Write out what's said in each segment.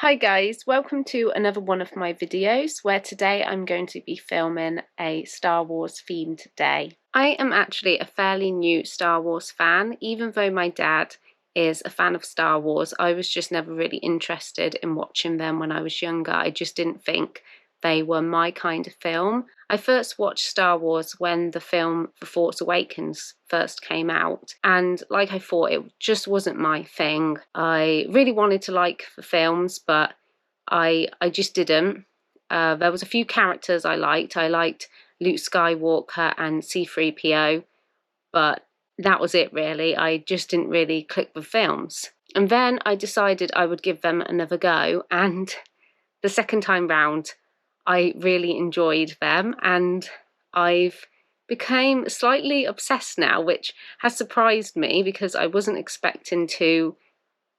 Hi guys, welcome to another one of my videos where today I'm going to be filming a Star Wars themed day. I am actually a fairly new Star Wars fan. Even though my dad is a fan of Star Wars, I was just never really interested in watching them when I was younger. I just didn't think they were my kind of film. I first watched Star Wars when the film The Force Awakens first came out, and like I thought, it just wasn't my thing. I really wanted to like the films, but I just didn't. There was a few characters I liked. I liked Luke Skywalker and C-3PO, but that was it really. I just didn't really click with films. And then I decided I would give them another go, and the second time round I really enjoyed them, and I've became slightly obsessed now, which has surprised me because I wasn't expecting to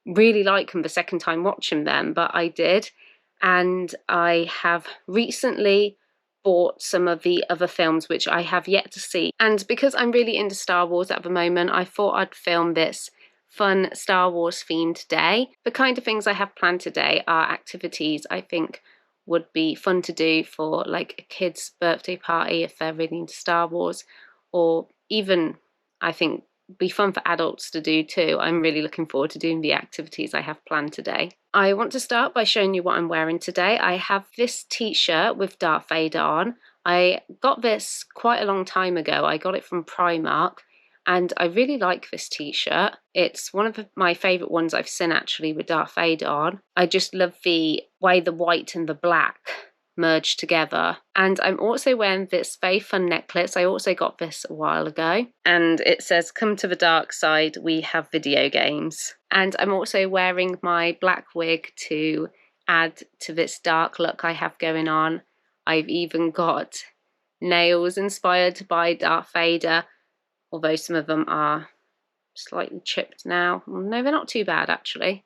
really like them the second time watching them, but I did. And I have recently bought some of the other films which I have yet to see, and because I'm really into Star Wars at the moment, I thought I'd film this fun Star Wars themed day. The kind of things I have planned today are activities I think would be fun to do for like a kid's birthday party if they're really into Star Wars, or even I think be fun for adults to do too. I'm really looking forward to doing the activities I have planned today. I want to start by showing you what I'm wearing today. I have this t-shirt with Darth Vader on. I got this quite a long time ago. I got it from Primark, and I really like this t-shirt. It's one of my favourite ones I've seen actually with Darth Vader on. I just love the way the white and the black merge together. And I'm also wearing this very fun necklace. I also got this a while ago, and it says, "Come to the dark side, we have video games." And I'm also wearing my black wig to add to this dark look I have going on. I've even got nails inspired by Darth Vader, although some of them are slightly chipped now. No, they're not too bad actually.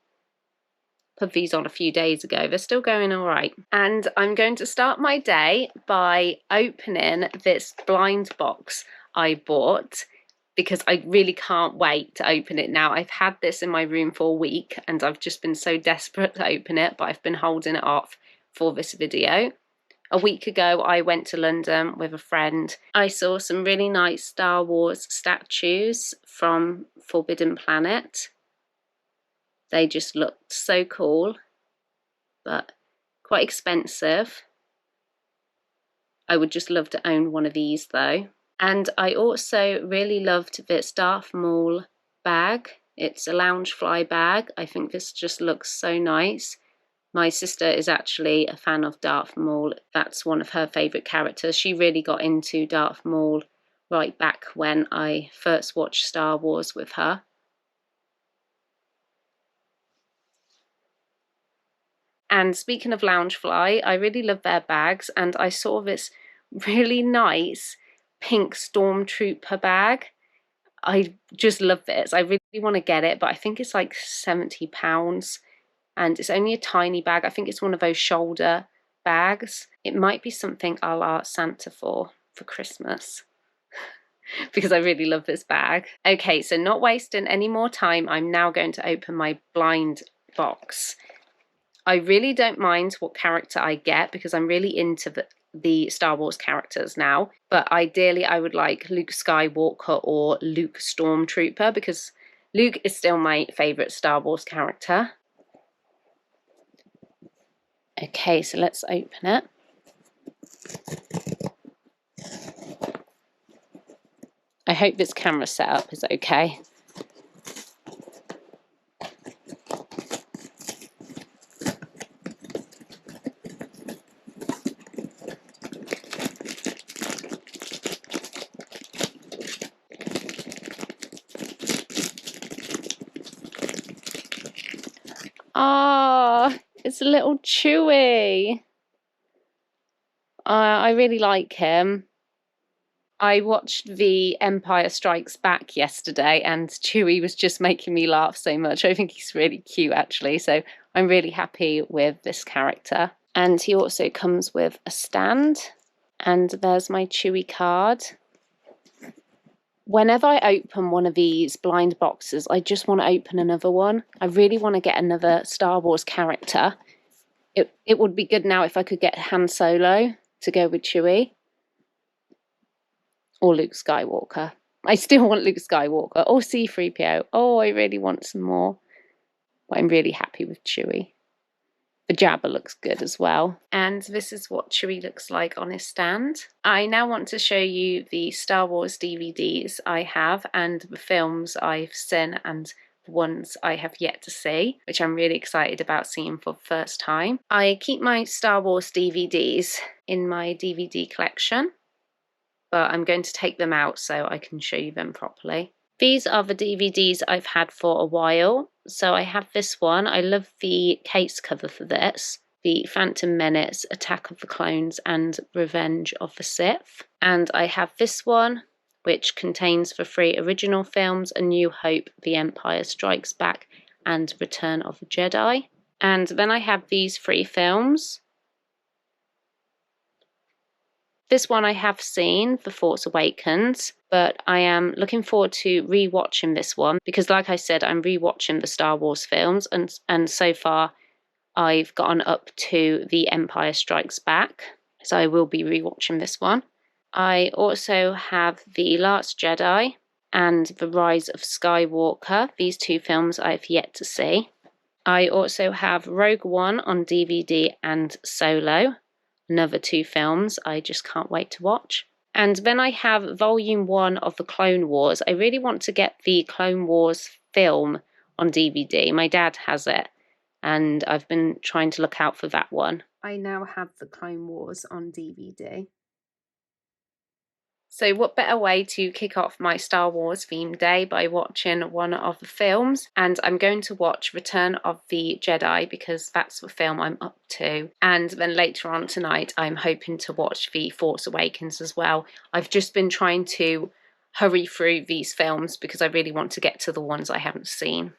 Put these on a few days ago. They're still going all right. And I'm going to start my day by opening this blind box I bought because I really can't wait to open it now. I've had this in my room for a week and I've just been so desperate to open it, but I've been holding it off for this video. A week ago, I went to London with a friend. I saw some really nice Star Wars statues from Forbidden Planet. They just looked so cool, but quite expensive. I would just love to own one of these though. And I also really loved this Darth Maul bag. It's a Loungefly bag. I think this just looks so nice. My sister is actually a fan of Darth Maul. That's one of her favourite characters. She really got into Darth Maul right back when I first watched Star Wars with her. And speaking of Loungefly, I really love their bags, and I saw this really nice pink Stormtrooper bag. I just love this. I really want to get it, but I think it's like £70. And it's only a tiny bag. I think it's one of those shoulder bags. It might be something I'll ask Santa for Christmas because I really love this bag. Okay, so not wasting any more time, I'm now going to open my blind box. I really don't mind what character I get because I'm really into the Star Wars characters now, but ideally I would like Luke Skywalker or Luke Stormtrooper because Luke is still my favourite Star Wars character. Okay, so let's open it. I hope this camera setup is okay. Ah, it's a little Chewie. I really like him. I watched The Empire Strikes Back yesterday and Chewie was just making me laugh so much. I think he's really cute actually, so I'm really happy with this character. And he also comes with a stand, and there's my Chewie card. Whenever I open one of these blind boxes, I just want to open another one. I really want to get another Star Wars character It would be good now if I could get Han Solo to go with Chewie. Or Luke Skywalker. I still want Luke Skywalker. Or C-3PO. Oh, I really want some more. But I'm really happy with Chewie. The Jabba looks good as well. And this is what Chewie looks like on his stand. I now want to show you the Star Wars DVDs I have and the films I've seen and the ones I have yet to see, which I'm really excited about seeing for the first time. I keep my Star Wars DVDs in my DVD collection, but I'm going to take them out so I can show you them properly. These are the DVDs I've had for a while. So I have this one. I love the case cover for this. The Phantom Menace, Attack of the Clones and Revenge of the Sith. And I have this one, which contains the 3 original films, A New Hope, The Empire Strikes Back and Return of the Jedi. And then I have these 3 films. This one I have seen, The Force Awakens, but I am looking forward to re-watching this one because, like I said, I'm re-watching the Star Wars films, and so far I've gotten up to The Empire Strikes Back, so I will be re-watching this one. I also have The Last Jedi and The Rise of Skywalker. These 2 films I've yet to see. I also have Rogue One on DVD and Solo. Another 2 films I just can't wait to watch. And then I have Volume 1 of the Clone Wars. I really want to get the Clone Wars film on DVD. My dad has it, and I've been trying to look out for that one. I now have the Clone Wars on DVD. So what better way to kick off my Star Wars themed day by watching one of the films, and I'm going to watch Return of the Jedi because that's the film I'm up to, and then later on tonight I'm hoping to watch The Force Awakens as well. I've just been trying to hurry through these films because I really want to get to the ones I haven't seen.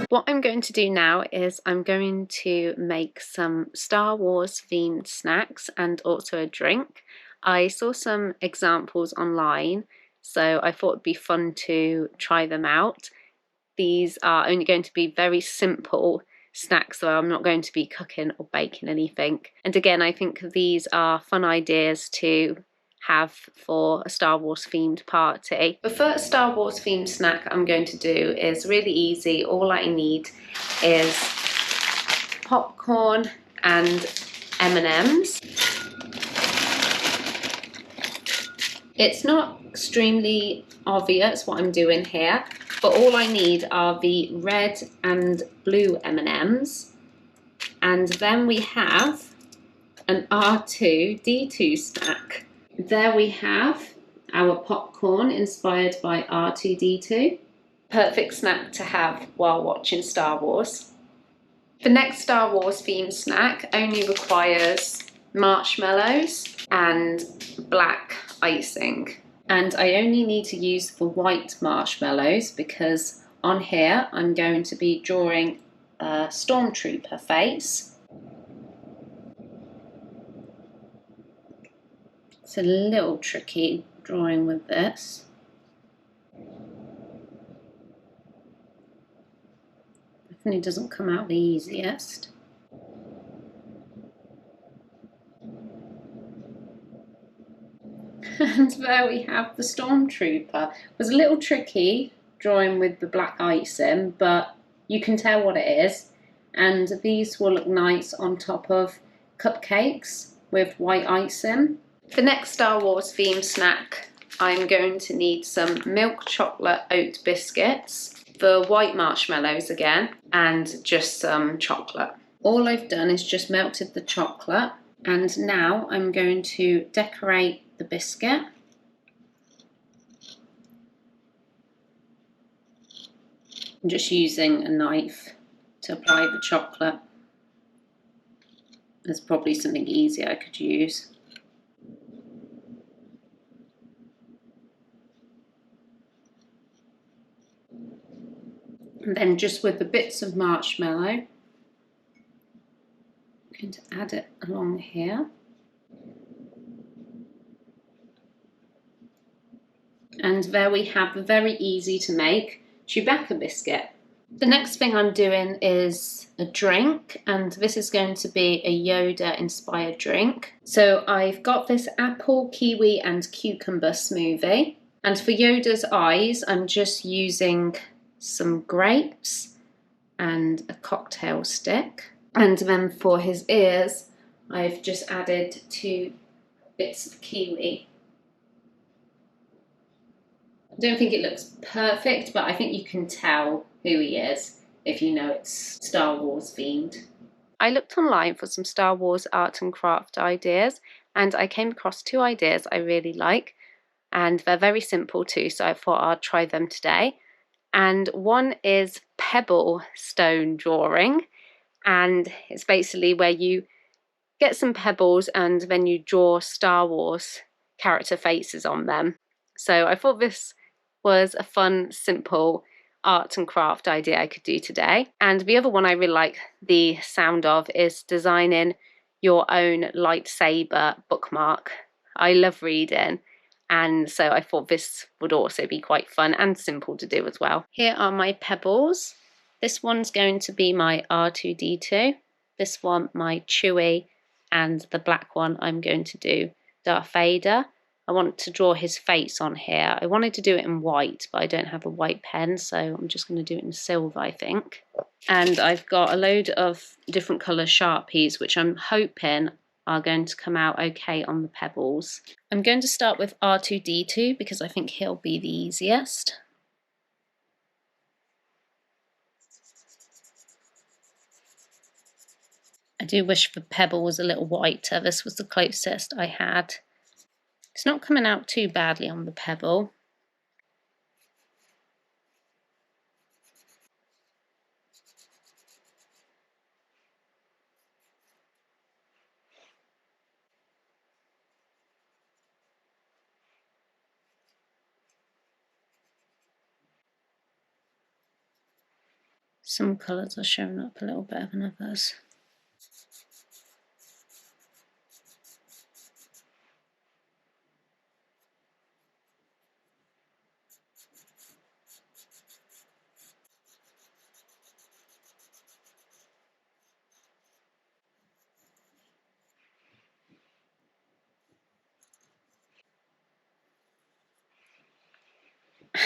What I'm going to do now is I'm going to make some Star Wars themed snacks and also a drink. I saw some examples online, so I thought it'd be fun to try them out. These are only going to be very simple snacks, so I'm not going to be cooking or baking anything. And again, I think these are fun ideas to have for a Star Wars themed party. The first Star Wars themed snack I'm going to do is really easy. All I need is popcorn and M&Ms. It's not extremely obvious what I'm doing here, but all I need are the red and blue M&Ms. And then we have an R2-D2 snack. There we have our popcorn inspired by R2-D2. Perfect snack to have while watching Star Wars. The next Star Wars themed snack only requires marshmallows and black icing. And I only need to use the white marshmallows because on here I'm going to be drawing a stormtrooper face. It's a little tricky drawing with this. Definitely doesn't come out the easiest. And there we have the stormtrooper. It was a little tricky drawing with the black icing, but you can tell what it is. And these will look nice on top of cupcakes with white icing. The next Star Wars themed snack, I'm going to need some milk chocolate oat biscuits, the white marshmallows again, and just some chocolate. All I've done is just melted the chocolate, and now I'm going to decorate the biscuit. I'm just using a knife to apply the chocolate. There's probably something easier I could use. And then just with the bits of marshmallow, I'm going to add it along here. And there we have the very easy to make Chewbacca biscuit. The next thing I'm doing is a drink, and this is going to be a Yoda inspired drink. So I've got this apple, kiwi and cucumber smoothie. And for Yoda's eyes, I'm just using some grapes and a cocktail stick. And then for his ears, I've just added 2 bits of kiwi. I don't think it looks perfect, but I think you can tell who he is if you know it's Star Wars themed. I looked online for some Star Wars art and craft ideas, and I came across 2 ideas I really like, and they're very simple too, so I thought I'd try them today. And one is pebble stone drawing, and it's basically where you get some pebbles and then you draw Star Wars character faces on them. So I thought this was a fun, simple art and craft idea I could do today. And the other one I really like the sound of is designing your own lightsaber bookmark. I love reading, and so I thought this would also be quite fun and simple to do as well. Here are my pebbles. This one's going to be my R2-D2, this one my Chewie, and the black one I'm going to do Darth Vader. I want to draw his face on here. I wanted to do it in white, but I don't have a white pen, so I'm just going to do it in silver, I think. And I've got a load of different colour Sharpies, which I'm hoping are going to come out okay on the pebbles. I'm going to start with R2-D2 because I think he'll be the easiest. I do wish the pebble was a little whiter. This was the closest I had. It's not coming out too badly on the pebble. Some colours are showing up a little better than others.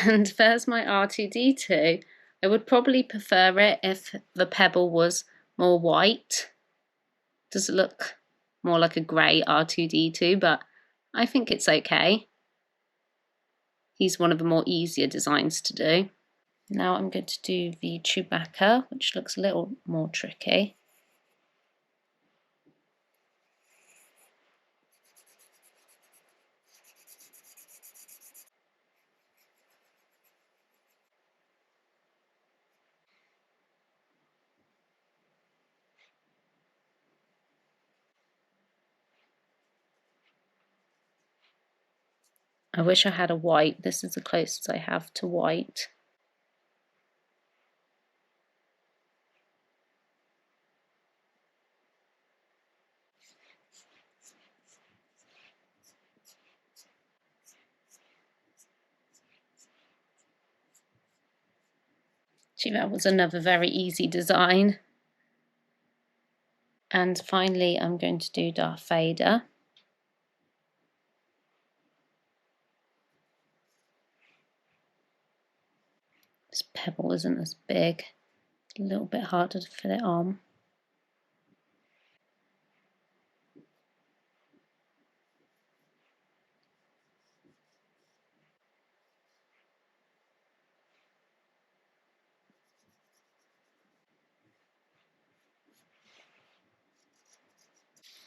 And there's my R2-D2. I would probably prefer it if the pebble was more white. Does it look more like a grey R2-D2, but I think it's okay. He's one of the more easier designs to do. Now I'm going to do the Chewbacca, which looks a little more tricky. I wish I had a white. This is the closest I have to white. Gee, that was another very easy design. And finally, I'm going to do Darth Vader. This pebble isn't as big. It's a little bit harder to fit it on.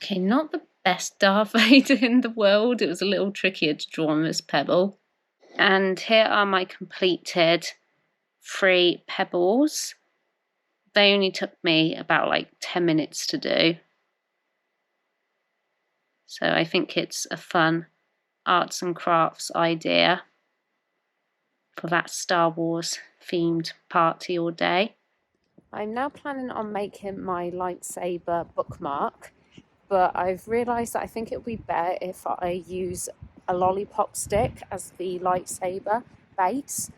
Okay, not the best Darth Vader in the world. It was a little trickier to draw on this pebble. And here are my completed 3 pebbles. They only took me about like 10 minutes to do. So I think it's a fun arts and crafts idea for that Star Wars themed party all day. I'm now planning on making my lightsaber bookmark, but I've realised that I think it would be better if I use a lollipop stick as the lightsaber base.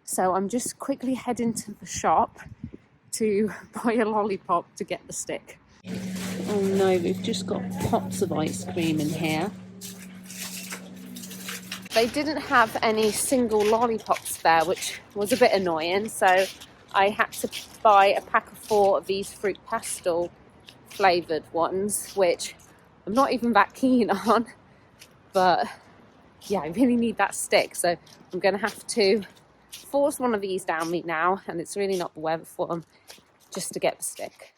So I'm just quickly heading to the shop to buy a lollipop to get the stick. Oh no, we've just got pots of ice cream in here. They didn't have any single lollipops there, which was a bit annoying, so I had to buy a pack of 4 of these fruit pastel flavoured ones, which I'm not even that keen on, but yeah, I really need that stick, so I'm going to have to force one of these down me now, and it's really not the weather for them, just to get the stick.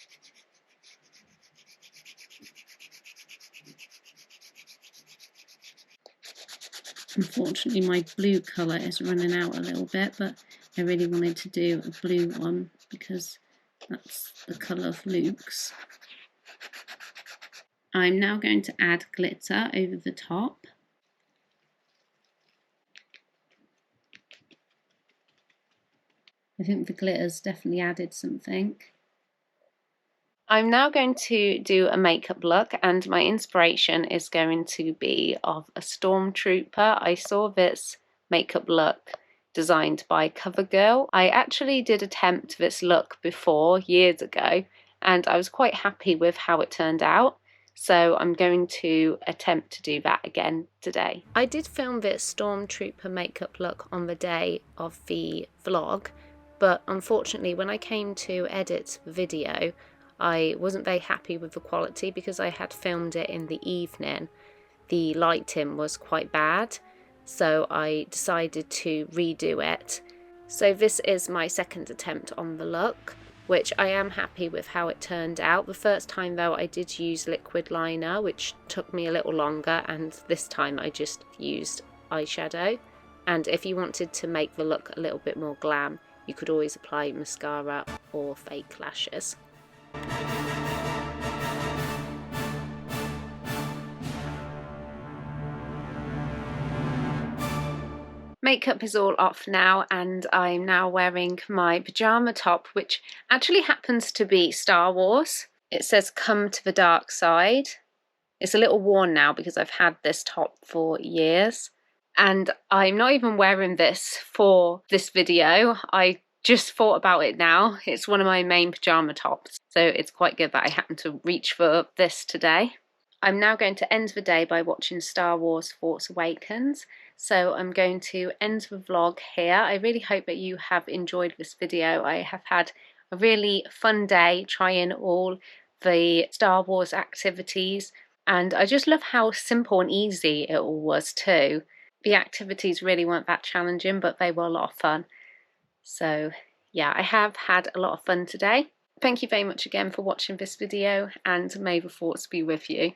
Unfortunately, my blue colour is running out a little bit, but I really wanted to do a blue one because that's the colour of Luke's. I'm now going to add glitter over the top. I think the glitter's definitely added something. I'm now going to do a makeup look, and my inspiration is going to be of a stormtrooper. I saw this makeup look designed by CoverGirl. I actually did attempt this look before, years ago, and I was quite happy with how it turned out. So I'm going to attempt to do that again today. I did film this stormtrooper makeup look on the day of the vlog, but unfortunately when I came to edit the video, I wasn't very happy with the quality because I had filmed it in the evening. The lighting was quite bad, so I decided to redo it. So this is my second attempt on the look, which I am happy with how it turned out. The first time though I did use liquid liner, which took me a little longer, and this time I just used eyeshadow. And if you wanted to make the look a little bit more glam, you could always apply mascara or fake lashes. Makeup is all off now, and I'm now wearing my pyjama top, which actually happens to be Star Wars. It says "Come to the dark side." It's a little worn now because I've had this top for years, and I'm not even wearing this for this video. I just thought about it now. It's one of my main pyjama tops, so it's quite good that I happened to reach for this today. I'm now going to end the day by watching Star Wars Force Awakens, so I'm going to end the vlog here. I really hope that you have enjoyed this video. I have had a really fun day trying all the Star Wars activities, and I just love how simple and easy it all was too. The activities really weren't that challenging, but they were a lot of fun. So yeah, I have had a lot of fun today. Thank you very much again for watching this video, and may the Force be with you.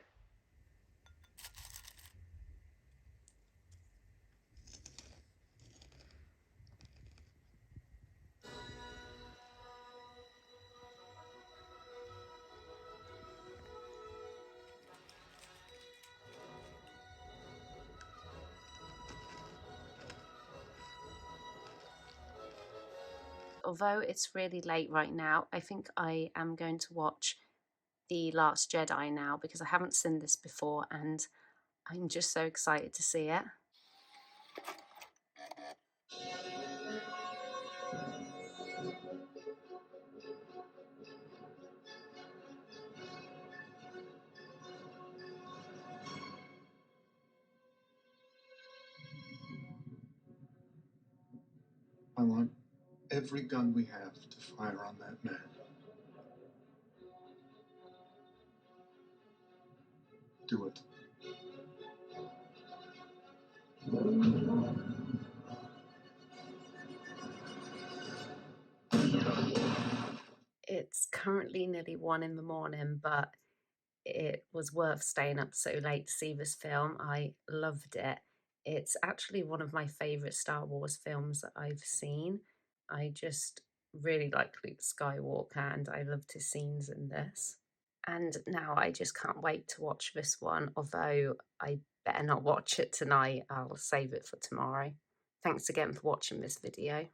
Although it's really late right now, I think I am going to watch The Last Jedi now because I haven't seen this before and I'm just so excited to see it. I want every gun we have to fire on that man. Do it. It's currently nearly 1 in the morning, but it was worth staying up so late to see this film. I loved it. It's actually one of my favourite Star Wars films that I've seen. I just really like Luke Skywalker and I loved his scenes in this. And now I just can't wait to watch this one, although I better not watch it tonight. I'll save it for tomorrow. Thanks again for watching this video.